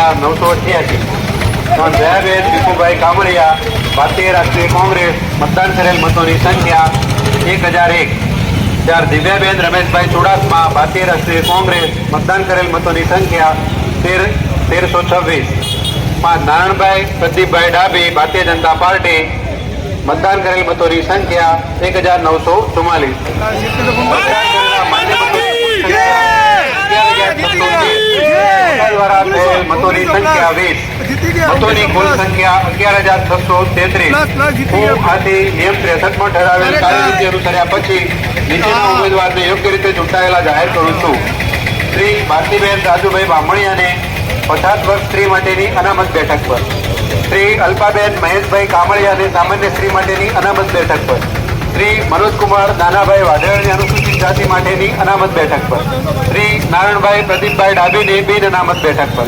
988। श्रीमान दयाबेन विपुभाई कामड़िया भारतीय राष्ट्रीय कांग्रेस मतदान करेल मतों की संख्या 1001। चार दिव्याबेन रमेशभाई चुड़ासमा भारतीय राष्ट्रीय कांग्रेस मतदान करेल मतों की संख्या 1326। पांच नारायणभाई प्रदीपभाई डाबी भारतीय जनता पार्टी मतदान करेल मतों की संख्या 1944। मतों की संख्या 20। मतों की कुल संख्या 11,633। હું આથી નિયમ 63 માં ઠરાવેલ કાર્યરીતિ અનુસર્યા પછી નીચેના ઉમેદવારને યોગ્ય રીતે ચૂંટાયેલા જાહેર કરું છું। શ્રી ભારતીબેન રાજુભાઈ બામણિયાને 50 વર્ષ સ્ત્રી માટેની અનામત બેઠક પર, શ્રી અલ્પાબેન મહેશભાઈ કામળિયાને સામાન્ય સ્ત્રી માટેની અનામત બેઠક પર, श्री मनोज कुमार नानाभाई वाढेरनी अनुसूचित जाति माटेनी अनामत बैठक पर, श्री नारायणभाई प्रदीपभाई डाबी ने बिन अनामत बैठक पर।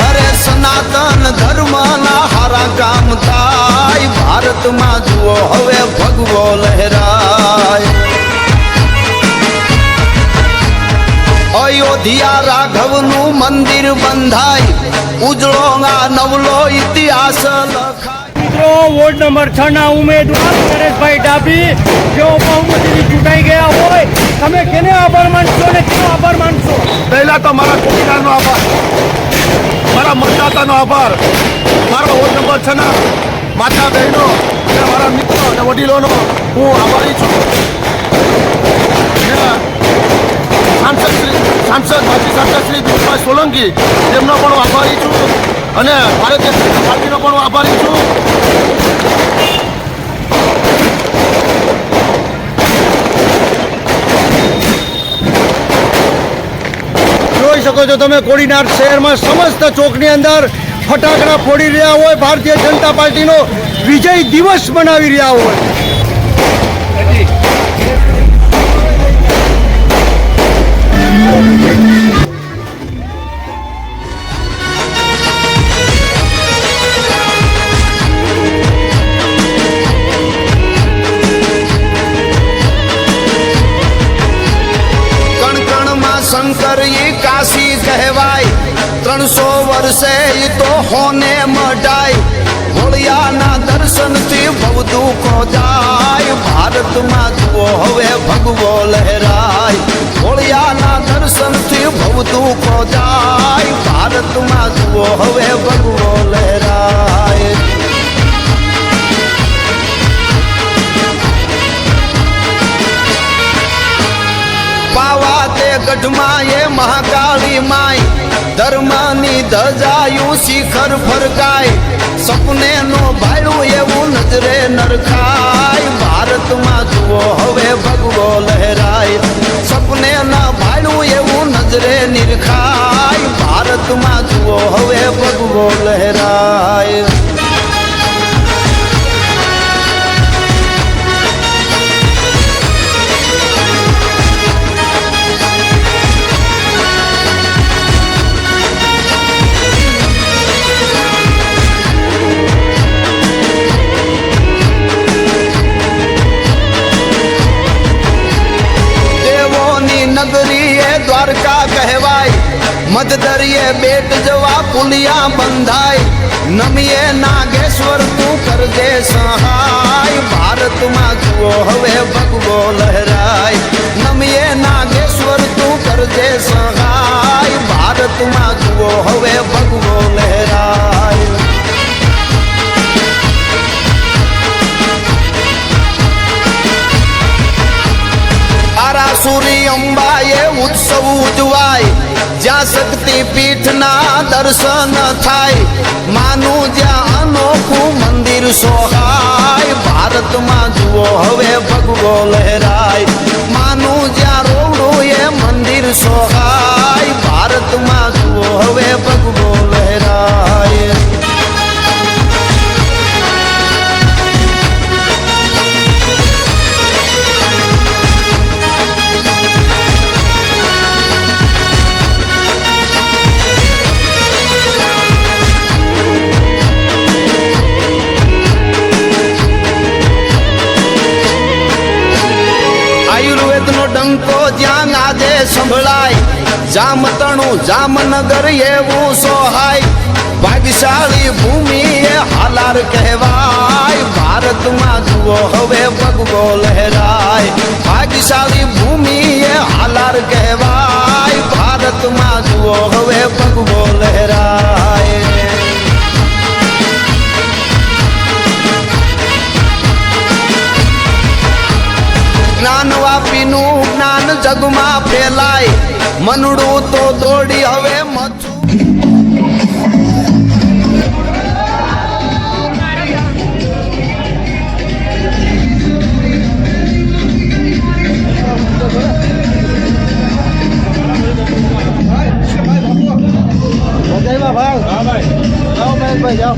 अरे सनातन धर्म ना हारा काम थाय भारत में जुओ हवे भगवो लहराय। अयोध्या राघव नु मंदिर बंधाय उजळो नवलो इतिहास लखाय। वोर्ड नंबर 6 ना उम्मीदवार नरेशभाई डाबी जो बहुमती चूंटाई गया होय તમે કેને આભાર માનશો ને કેનો આભાર માનશો? પહેલા તો મારા ચોકીદારનો આભાર, મારા મતદાતાનો આભાર, મારા વોર્ડ નંબર 6 ના માતા બહેનો અને મારા મિત્રો અને વડીલોનો હું આભારી છું। માજી સાંસદ શ્રી દિલીપભાઈ સોલંકી તેમનો પણ આભારી છું અને ભારતીય જનતા પાર્ટીનો પણ આભારી છું। જોઈ શકો છો તમે કોડીનાર શહેરમાં સમસ્ત ચોકની અંદર ફટાકડા ફોડી રહ્યા હોય, ભારતીય જનતા પાર્ટીનો વિજય દિવસ મનાવી રહ્યા હોય। शंकर ये काशी कहवाय 300 वर्षे तो होने मडाय। होलिया ना दर्शन थी भव दुखो जाय भारत में जुओ हवे भगवो लहराय। होलिया ना दर्शन थी भव दुखो जाय भारत में जुओ हवे भगवो लहराय। गढ़मा ये महाकाली माई धर्मानी धजायु शिखर फरकाय। सपने नो भाड़ू एवं नजरे नरखाय भारत में जुओ हवे भगवो लहराय। सपने ना भाड़ू एवं नजरे निरखाय भारत में जुओ हवे भगवो लहराय। કહેવાય મધ દરિયે બેટ જવા પુલિયા બંધાય નમીએ નાગેશ્વર તું કરજે સહાય ભારતમાં જુઓ હવે ભગવો લહેરાય નમીએ નાગેશ્વર તું કરજે સહાય ભારતમાં જુઓ હવે ભગવો લહેરાય આરાસુરી અંબાએ ઉત્સવ ઉજવાય જ્યાં શક્તિ પીઠના દર્શન થાય માનું જ્યાં અનોખું મંદિર સોહાય ભારતમાં જુઓ હવે ભગવો લહેરાય માનું જ્યાં રોવડું એ મંદિર સોહાય ભારતમાં જુઓ હવે ભગવો લહેરાય ડંકો જ્યાં આજે સંભળાય જામતણું જામનગર એવું સોહાય ભાગ્યશાળી ભૂમિ એ હાલાર કહેવાય ભારતમાં જુઓ હવે ભગવો લહેરાય ભાગ્યશાળી ભૂમિ એ હાલાર કહેવાય ભારતમાં જુઓ હવે ભગવો લહેરાય જ્ઞાન વાપીનું જ્ઞાન જગમાં ફેલાય મનડું તો દોડી હવે મચું જાઓ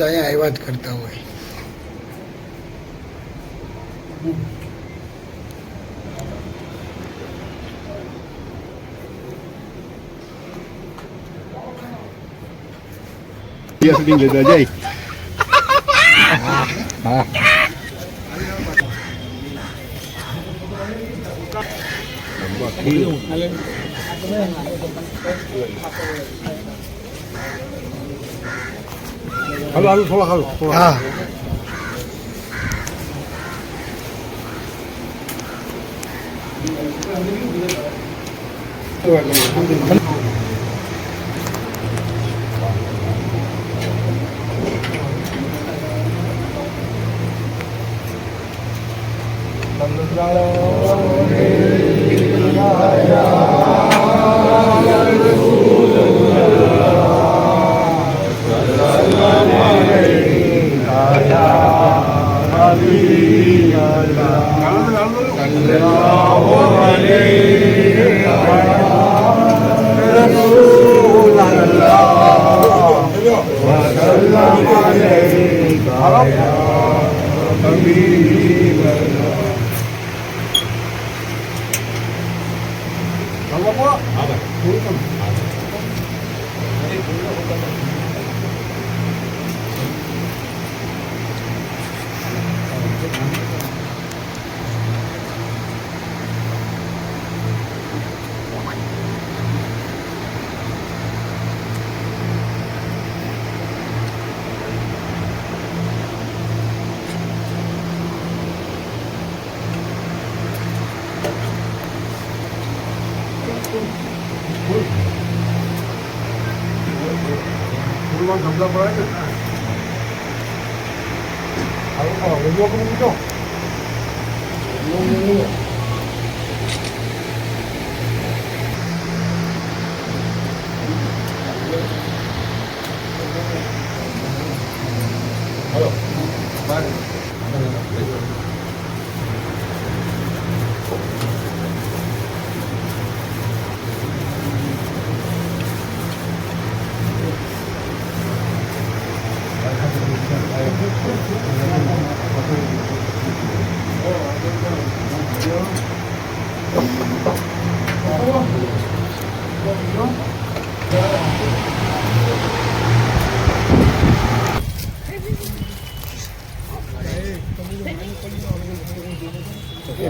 અહીંયા આવ્યા જ કરતા હોય. હા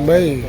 ભાઈ